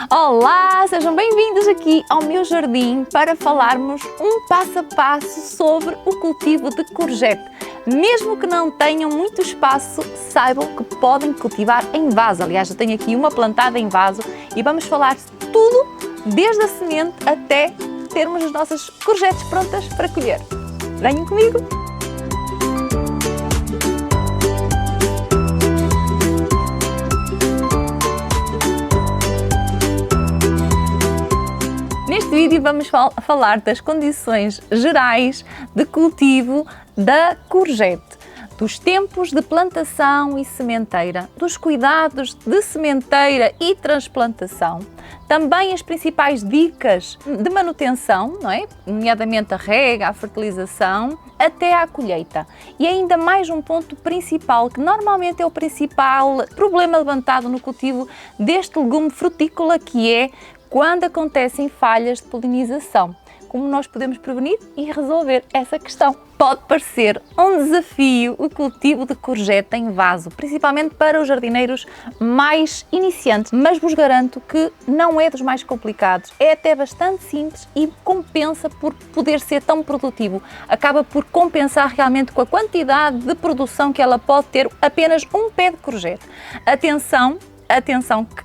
Olá, sejam bem-vindos aqui ao meu jardim para falarmos um passo a passo sobre o cultivo de courgette. Mesmo que não tenham muito espaço, saibam que podem cultivar em vaso. Aliás, eu tenho aqui uma plantada em vaso e vamos falar tudo, desde a semente até termos as nossas courgettes prontas para colher. Venham comigo! Neste vídeo vamos falar das condições gerais de cultivo da courgette, dos tempos de plantação e sementeira, dos cuidados de sementeira e transplantação, também as principais dicas de manutenção, não é? Nomeadamente a rega, a fertilização, até à colheita. E ainda mais um ponto principal, que normalmente é o principal problema levantado no cultivo deste legume frutícola, que é quando acontecem falhas de polinização. Como nós podemos prevenir e resolver essa questão? Pode parecer um desafio o cultivo de courgette em vaso, principalmente para os jardineiros mais iniciantes, mas vos garanto que não é dos mais complicados, é até bastante simples e compensa por poder ser tão produtivo. Acaba por compensar realmente com a quantidade de produção que ela pode ter apenas um pé de courgette. Atenção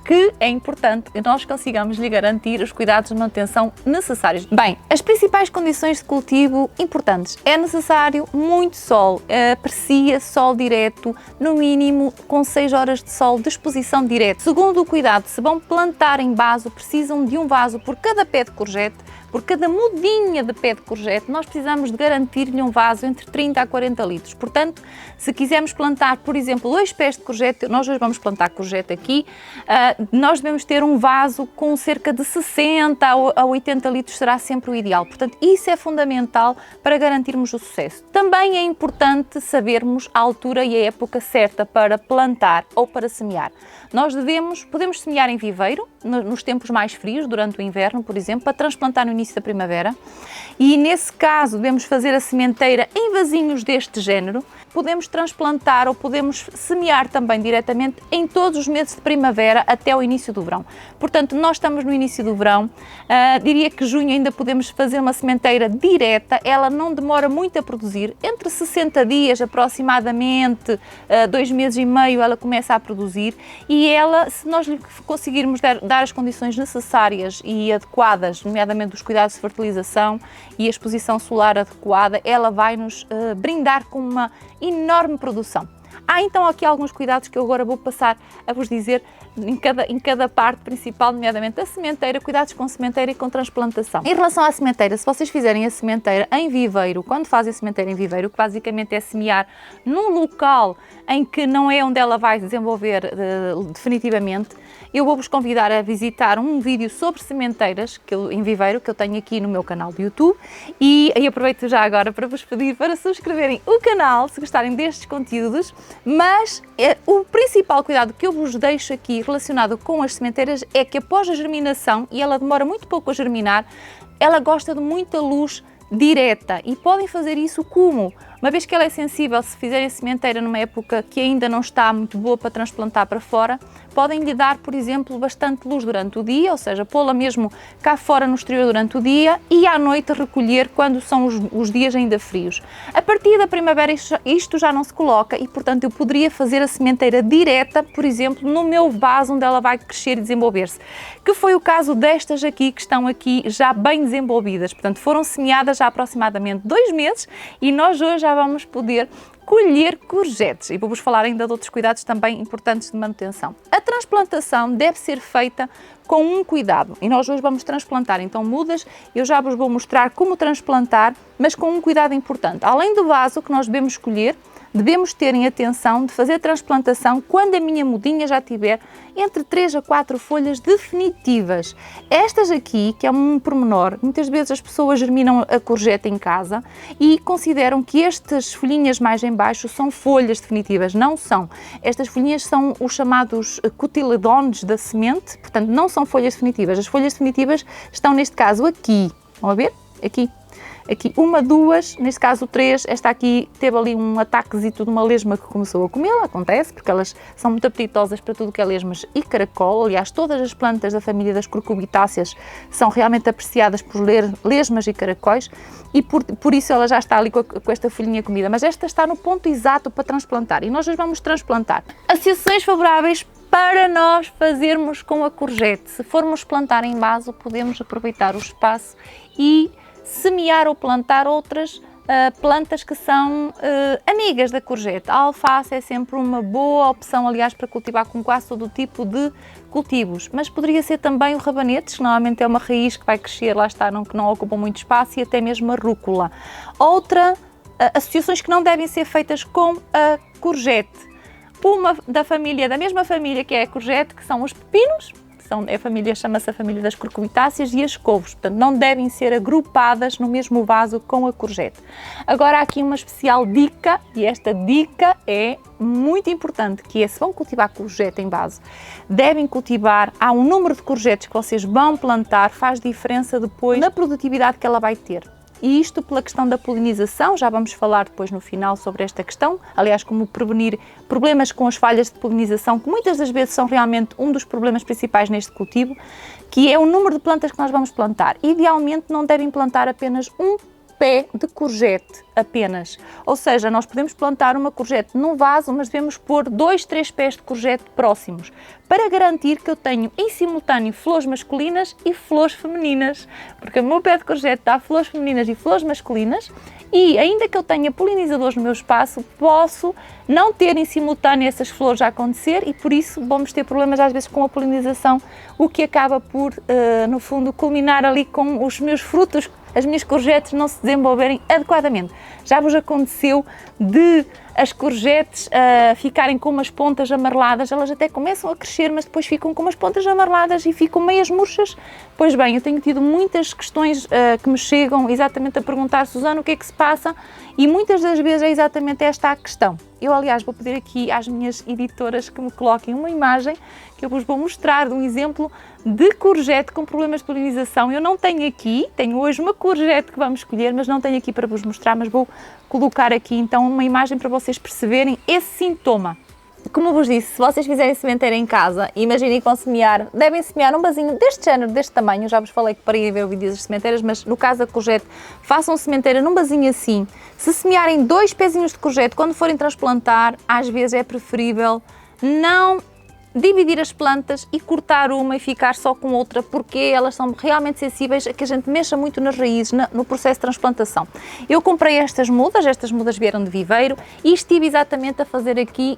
que é importante que nós consigamos lhe garantir os cuidados de manutenção necessários. Bem, as principais condições de cultivo importantes. É necessário muito sol, aprecia sol direto, no mínimo com 6 horas de sol de exposição direta. Segundo o cuidado, se vão plantar em vaso, precisam de um vaso por cada pé de courgette. Por cada mudinha de pé de courgette, nós precisamos de garantir-lhe um vaso entre 30 a 40 litros. Portanto, se quisermos plantar, por exemplo, 2 pés de courgette, nós hoje vamos plantar courgette aqui, nós devemos ter um vaso com cerca de 60 a 80 litros, será sempre o ideal. Portanto, isso é fundamental para garantirmos o sucesso. Também é importante sabermos a altura e a época certa para plantar ou para semear. Nós podemos semear em viveiro, nos tempos mais frios, durante o inverno, por exemplo, para transplantar no início da primavera, e nesse caso devemos fazer a sementeira em vasinhos deste género. Podemos transplantar ou podemos semear também diretamente em todos os meses de primavera até o início do verão. Portanto, nós estamos no início do verão, diria que junho ainda podemos fazer uma sementeira direta, ela não demora muito a produzir, entre 60 dias aproximadamente, 2 meses e meio ela começa a produzir, e ela, se nós lhe conseguirmos dar as condições necessárias e adequadas, nomeadamente os cuidados de fertilização e a exposição solar adequada, ela vai nos brindar com uma enorme produção. Há então aqui alguns cuidados que eu agora vou passar a vos dizer em cada parte principal, nomeadamente a sementeira, cuidados com sementeira e com transplantação. Em relação à sementeira, se vocês fizerem a sementeira em viveiro, quando fazem a sementeira em viveiro, que basicamente é semear num local em que não é onde ela vai desenvolver definitivamente, eu vou-vos convidar a visitar um vídeo sobre sementeiras em viveiro, que eu tenho aqui no meu canal do YouTube, e aproveito já agora para vos pedir para subscreverem o canal, se gostarem destes conteúdos, mas o principal cuidado que eu vos deixo aqui relacionado com as sementeiras é que após a germinação, e ela demora muito pouco a germinar, ela gosta de muita luz direta, e podem fazer isso como? Uma vez que ela é sensível, se fizerem a sementeira numa época que ainda não está muito boa para transplantar para fora, podem lhe dar, por exemplo, bastante luz durante o dia, ou seja, pô-la mesmo cá fora no exterior durante o dia e à noite recolher quando são os dias ainda frios. A partir da primavera isto já não se coloca e, portanto, eu poderia fazer a sementeira direta, por exemplo, no meu vaso onde ela vai crescer e desenvolver-se, que foi o caso destas aqui, que estão aqui já bem desenvolvidas. Portanto, foram semeadas há aproximadamente 2 meses e nós hoje já vamos poder colher courgettes, e vou-vos falar ainda de outros cuidados também importantes de manutenção. A transplantação deve ser feita com um cuidado, e nós hoje vamos transplantar então mudas. Eu já vos vou mostrar como transplantar, mas com um cuidado importante. Além do vaso que nós devemos escolher, devemos ter em atenção de fazer a transplantação quando a minha mudinha já tiver entre 3 a 4 folhas definitivas. Estas aqui, que é um pormenor, muitas vezes as pessoas germinam a courgette em casa e consideram que estas folhinhas mais em baixo são folhas definitivas. Não são. Estas folhinhas são os chamados cotiledones da semente, portanto não são folhas definitivas. As folhas definitivas estão neste caso aqui. Vão a ver? Aqui. aqui uma, duas, neste caso três, esta aqui teve ali um ataquezito de uma lesma que começou a comê-la, acontece, porque elas são muito apetitosas para tudo que é lesmas e caracol. Aliás, todas as plantas da família das cucurbitáceas são realmente apreciadas por lesmas e caracóis e por isso ela já está ali com esta folhinha comida, mas esta está no ponto exato para transplantar e nós as vamos transplantar. Associações favoráveis para nós fazermos com a courgette. Se formos plantar em vaso, podemos aproveitar o espaço e semear ou plantar outras plantas que são amigas da courgette. A alface é sempre uma boa opção, aliás, para cultivar com quase todo o tipo de cultivos, mas poderia ser também o rabanetes, que normalmente é uma raiz que vai crescer, lá está, que não ocupa muito espaço, e até mesmo a rúcula. Outra, associações que não devem ser feitas com a courgette. Uma da mesma família que é a courgette, que são os pepinos, chama-se a família das cucurbitáceas, e as couves, portanto não devem ser agrupadas no mesmo vaso com a courgette. Agora há aqui uma especial dica, e esta dica é muito importante, que é, se vão cultivar courgette em vaso, devem cultivar, há um número de courgettes que vocês vão plantar, faz diferença depois na produtividade que ela vai ter. E isto pela questão da polinização, já vamos falar depois no final sobre esta questão, aliás, como prevenir problemas com as falhas de polinização, que muitas das vezes são realmente um dos problemas principais neste cultivo, que é o número de plantas que nós vamos plantar. Idealmente não devem plantar apenas um pé de courgette apenas, ou seja, nós podemos plantar uma courgette num vaso, mas devemos pôr 2, 3 pés de courgette próximos, para garantir que eu tenho em simultâneo flores masculinas e flores femininas, porque o meu pé de courgette dá flores femininas e flores masculinas, e ainda que eu tenha polinizadores no meu espaço, posso não ter em simultâneo essas flores a acontecer, e por isso vamos ter problemas às vezes com a polinização, o que acaba por, no fundo, culminar ali com os meus frutos, as minhas courgettes não se desenvolverem adequadamente. Já vos aconteceu de as courgettes ficarem com umas pontas amareladas? Elas até começam a crescer, mas depois ficam com umas pontas amareladas e ficam meias murchas? Pois bem, eu tenho tido muitas questões que me chegam exatamente a perguntar: Susana, o que é que se passa? E muitas das vezes é exatamente esta a questão. Eu, aliás, vou pedir aqui às minhas editoras que me coloquem uma imagem que eu vos vou mostrar de um exemplo de courgette com problemas de polinização. Eu não tenho aqui, tenho hoje uma courgette que vamos escolher, mas não tenho aqui para vos mostrar, mas vou colocar aqui então uma imagem para vocês perceberem esse sintoma. Como vos disse, se vocês fizerem sementeira em casa, imaginem que vão semear, devem semear um vasinho deste género, deste tamanho. Já vos falei que parei a ver vídeos das sementeiras, mas no caso da courgette, façam sementeira num vasinho assim. Se semearem 2 pezinhos de courgette, quando forem transplantar, às vezes é preferível não dividir as plantas e cortar uma e ficar só com outra, porque elas são realmente sensíveis a que a gente mexa muito nas raízes no processo de transplantação. Eu comprei estas mudas vieram de viveiro e estive exatamente a fazer aqui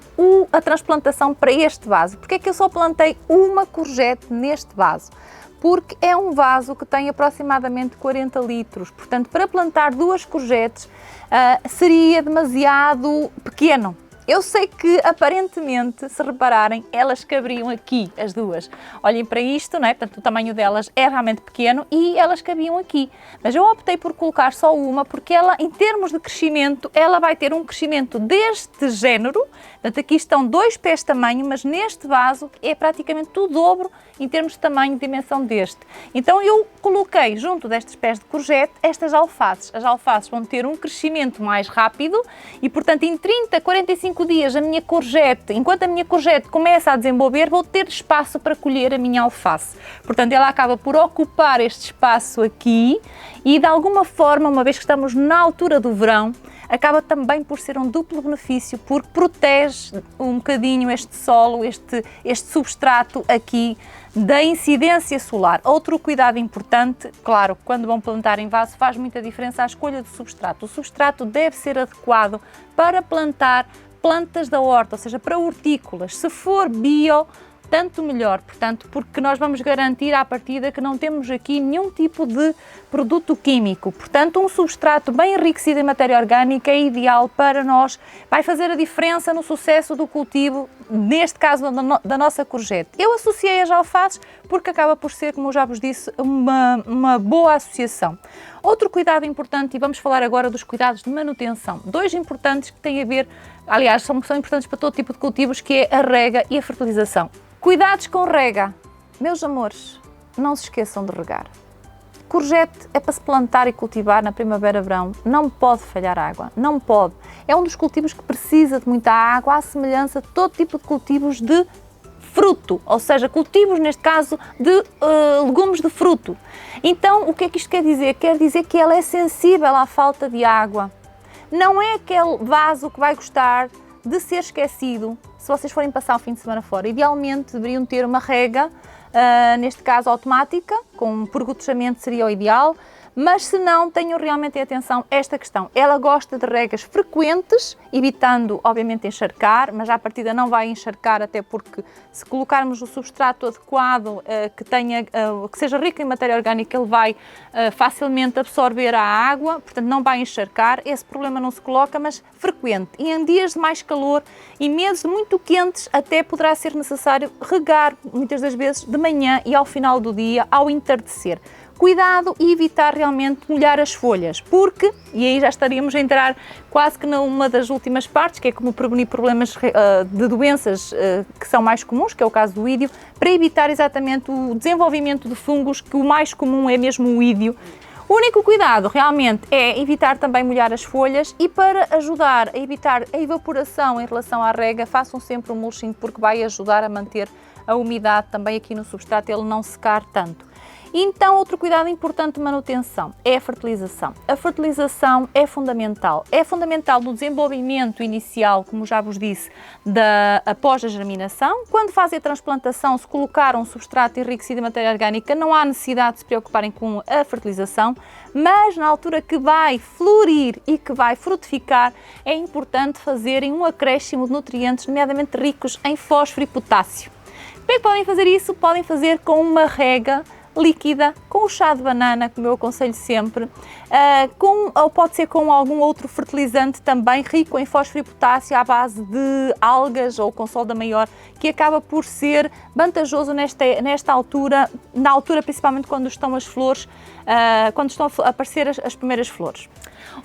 a transplantação para este vaso. Porque é que eu só plantei uma courgette neste vaso? Porque é um vaso que tem aproximadamente 40 litros, portanto para plantar 2 courgettes seria demasiado pequeno. Eu sei que, aparentemente, se repararem, elas cabriam aqui, as duas. Olhem para isto, não é? Portanto, o tamanho delas é realmente pequeno e elas cabiam aqui. Mas eu optei por colocar só uma, porque ela, em termos de crescimento, ela vai ter um crescimento deste género. Portanto, aqui estão 2 pés de tamanho, mas neste vaso é praticamente o dobro em termos de tamanho e dimensão deste. Então, eu coloquei, junto destes pés de courgette, estas alfaces. As alfaces vão ter um crescimento mais rápido e, portanto, em 30, 45 dias, enquanto a minha courgette começa a desenvolver, vou ter espaço para colher a minha alface. Portanto, ela acaba por ocupar este espaço aqui e, de alguma forma, uma vez que estamos na altura do verão, acaba também por ser um duplo benefício, porque protege um bocadinho este solo, este substrato aqui da incidência solar. Outro cuidado importante, claro, quando vão plantar em vaso, faz muita diferença a escolha do substrato. O substrato deve ser adequado para plantar plantas da horta, ou seja, para hortícolas. Se for bio, tanto melhor, portanto, porque nós vamos garantir à partida que não temos aqui nenhum tipo de produto químico. Portanto, um substrato bem enriquecido em matéria orgânica é ideal para nós, vai fazer a diferença no sucesso do cultivo, neste caso da nossa courgette. Eu associei as alfaces porque acaba por ser, como eu já vos disse, uma boa associação. Outro cuidado importante, e vamos falar agora dos cuidados de manutenção, 2 importantes que têm a ver, aliás, são importantes para todo tipo de cultivos, que é a rega e a fertilização. Cuidados com rega. Meus amores, não se esqueçam de regar. Courgette é para se plantar e cultivar na primavera-verão, não pode falhar água, não pode. É um dos cultivos que precisa de muita água, à semelhança de todo tipo de cultivos de fruto, ou seja, cultivos, neste caso, de legumes de fruto. Então, o que é que isto quer dizer? Quer dizer que ela é sensível à falta de água. Não é aquele vaso que vai gostar de ser esquecido se vocês forem passar o fim de semana fora. Idealmente, deveriam ter uma rega, neste caso automática, com pergotejamento seria o ideal, mas se não, tenham realmente atenção a esta questão. Ela gosta de regas frequentes, evitando, obviamente, encharcar, mas à partida não vai encharcar, até porque se colocarmos o substrato adequado, que seja rico em matéria orgânica, ele vai facilmente absorver a água, portanto não vai encharcar. Esse problema não se coloca, mas frequente. E em dias de mais calor e meses muito quentes, até poderá ser necessário regar, muitas das vezes, de manhã e ao final do dia, ao entardecer. Cuidado e evitar realmente molhar as folhas, porque, e aí já estaríamos a entrar quase que numa das últimas partes, que é como prevenir problemas de doenças que são mais comuns, que é o caso do ídio, para evitar exatamente o desenvolvimento de fungos, que o mais comum é mesmo o ídio. O único cuidado realmente é evitar também molhar as folhas, e para ajudar a evitar a evaporação em relação à rega, façam sempre um mulching, porque vai ajudar a manter a umidade também aqui no substrato, ele não secar tanto. Então, outro cuidado importante de manutenção é a fertilização. A fertilização é fundamental no desenvolvimento inicial, como já vos disse, após a germinação. Quando fazem a transplantação, se colocar um substrato enriquecido em matéria orgânica, não há necessidade de se preocuparem com a fertilização, mas na altura que vai florir e que vai frutificar, é importante fazerem um acréscimo de nutrientes, nomeadamente ricos em fósforo e potássio. Como é que podem fazer isso? Podem fazer com uma rega líquida, com o chá de banana, como eu aconselho sempre, ou pode ser com algum outro fertilizante também rico em fósforo e potássio à base de algas ou com solda maior, que acaba por ser vantajoso nesta altura, na altura principalmente quando estão as flores, quando estão a aparecer as primeiras flores.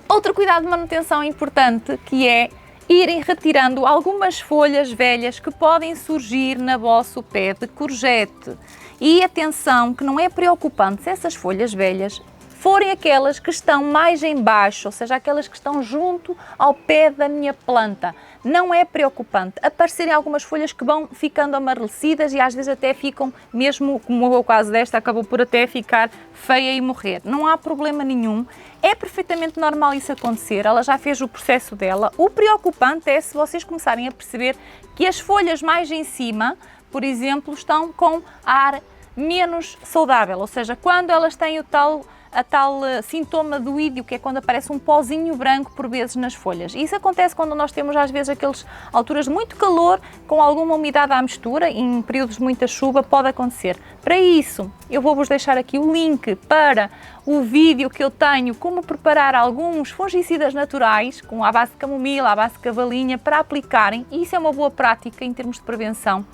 Outro cuidado de manutenção importante, que é irem retirando algumas folhas velhas que podem surgir no vosso pé de courgette. E atenção, que não é preocupante se essas folhas velhas forem aquelas que estão mais em baixo, ou seja, aquelas que estão junto ao pé da minha planta. Não é preocupante aparecerem algumas folhas que vão ficando amarelecidas e às vezes até ficam, mesmo como é o caso desta, acabou por até ficar feia e morrer. Não há problema nenhum, é perfeitamente normal isso acontecer, ela já fez o processo dela. O preocupante é se vocês começarem a perceber que as folhas mais em cima, por exemplo, estão com ar menos saudável, ou seja, quando elas têm a tal sintoma do ídio, que é quando aparece um pozinho branco por vezes nas folhas. E isso acontece quando nós temos às vezes aquelas alturas de muito calor, com alguma umidade à mistura, em períodos de muita chuva pode acontecer. Para isso, eu vou-vos deixar aqui o link para o vídeo que eu tenho como preparar alguns fungicidas naturais, à base de camomila, à base de cavalinha, para aplicarem, e isso é uma boa prática em termos de prevenção.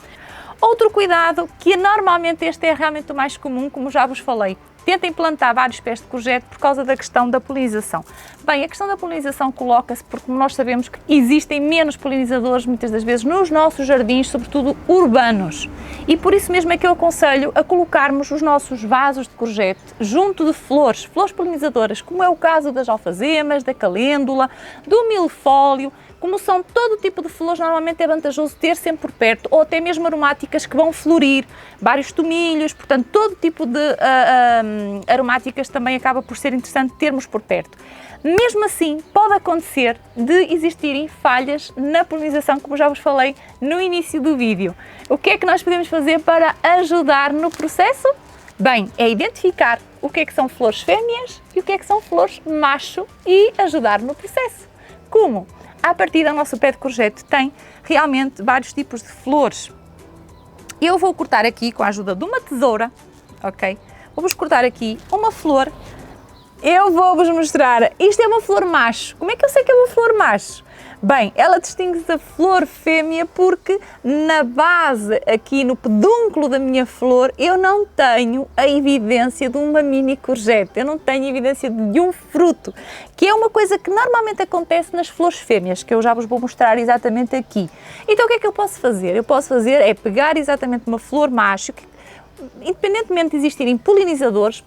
Outro cuidado, que normalmente este é realmente o mais comum, como já vos falei, tentem plantar vários pés de courgette por causa da questão da polinização. Bem, a questão da polinização coloca-se porque nós sabemos que existem menos polinizadores muitas das vezes nos nossos jardins, sobretudo urbanos. E por isso mesmo é que eu aconselho a colocarmos os nossos vasos de courgette junto de flores polinizadoras, como é o caso das alfazemas, da calêndula, do milfólio. Como são todo tipo de flores, normalmente é vantajoso ter sempre por perto, ou até mesmo aromáticas que vão florir, vários tomilhos, portanto todo tipo de aromáticas também acaba por ser interessante termos por perto. Mesmo assim, pode acontecer de existirem falhas na polinização, como já vos falei no início do vídeo. O que é que nós podemos fazer para ajudar no processo? Bem, é identificar o que é que são flores fêmeas e o que é que são flores macho e ajudar no processo. Como? À partida, o nosso pé de courgette tem realmente vários tipos de flores. Eu vou cortar aqui com a ajuda de uma tesoura, ok? Vou-vos cortar aqui uma flor. Eu vou-vos mostrar. Isto é uma flor macho. Como é que eu sei que é uma flor macho? Bem, ela distingue-se da flor fêmea porque na base, aqui no pedúnculo da minha flor, eu não tenho a evidência de uma mini courgette, eu não tenho evidência de um fruto, que é uma coisa que normalmente acontece nas flores fêmeas, que eu já vos vou mostrar exatamente aqui. Então o que é que eu posso fazer? Eu posso fazer é pegar exatamente uma flor macho, que, independentemente de existirem polinizadores,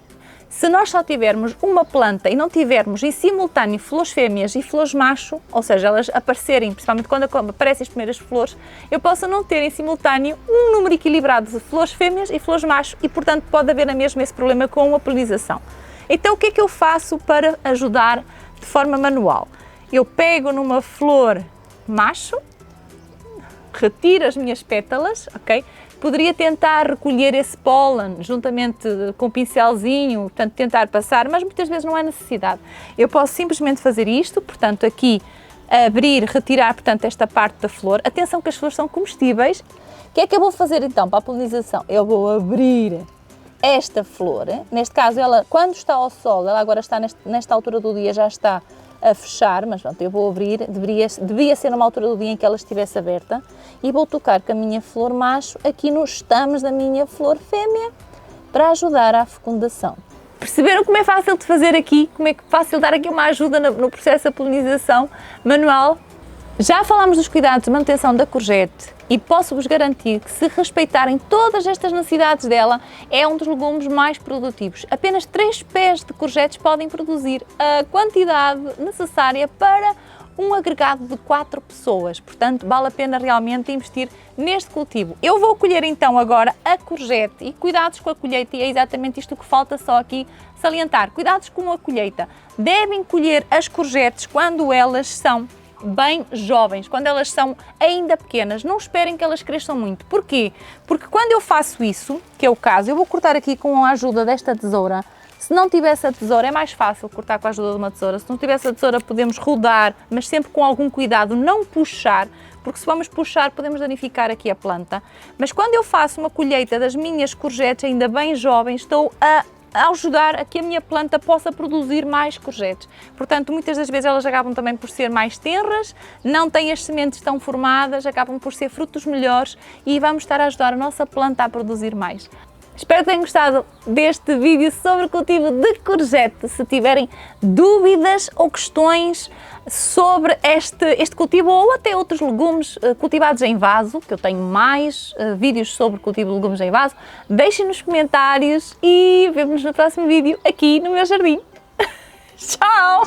Se nós só tivermos uma planta e não tivermos em simultâneo flores fêmeas e flores macho, ou seja, elas aparecerem, principalmente quando aparecem as primeiras flores, eu posso não ter em simultâneo um número equilibrado de flores fêmeas e flores macho e, portanto, pode haver na mesma esse problema com a polinização. Então, o que é que eu faço para ajudar de forma manual? Eu pego numa flor macho, retiro as minhas pétalas, ok? Poderia tentar recolher esse pólen juntamente com um pincelzinho, portanto tentar passar, mas muitas vezes não há necessidade. Eu posso simplesmente fazer isto, portanto aqui abrir, retirar, portanto, esta parte da flor. Atenção que as flores são comestíveis. O que é que eu vou fazer então para a polinização? Eu vou abrir esta flor, neste caso ela quando está ao sol, ela agora está nesta altura do dia, já está a fechar, mas pronto, eu vou abrir, devia ser numa altura do dia em que ela estivesse aberta e vou tocar com a minha flor macho aqui nos estamos da minha flor fêmea para ajudar à fecundação. Perceberam como é fácil de fazer aqui? Como é fácil dar aqui uma ajuda no processo da polinização manual? Já falámos dos cuidados de manutenção da courgette e posso-vos garantir que se respeitarem todas estas necessidades dela, é um dos legumes mais produtivos. Apenas 3 pés de courgettes podem produzir a quantidade necessária para um agregado de 4 pessoas, portanto vale a pena realmente investir neste cultivo. Eu vou colher então agora a courgette e cuidados com a colheita, e é exatamente isto que falta só aqui salientar. Cuidados com a colheita. Devem colher as courgettes quando elas são bem jovens, quando elas são ainda pequenas. Não esperem que elas cresçam muito. Porquê? Porque quando eu faço isso, que é o caso, eu vou cortar aqui com a ajuda desta tesoura. Se não tivesse a tesoura, é mais fácil cortar com a ajuda de uma tesoura. Se não tivesse a tesoura, podemos rodar, mas sempre com algum cuidado, não puxar, porque se vamos puxar, podemos danificar aqui a planta. Mas quando eu faço uma colheita das minhas courgettes ainda bem jovens, estou a ajudar a que a minha planta possa produzir mais courgettes. Portanto, muitas das vezes elas acabam também por ser mais tenras, não têm as sementes tão formadas, acabam por ser frutos melhores e vamos estar a ajudar a nossa planta a produzir mais. Espero que tenham gostado deste vídeo sobre o cultivo de courgette. Se tiverem dúvidas ou questões sobre este cultivo ou até outros legumes cultivados em vaso, que eu tenho mais vídeos sobre cultivo de legumes em vaso, deixem nos comentários e vemo-nos no próximo vídeo aqui no meu jardim. Tchau!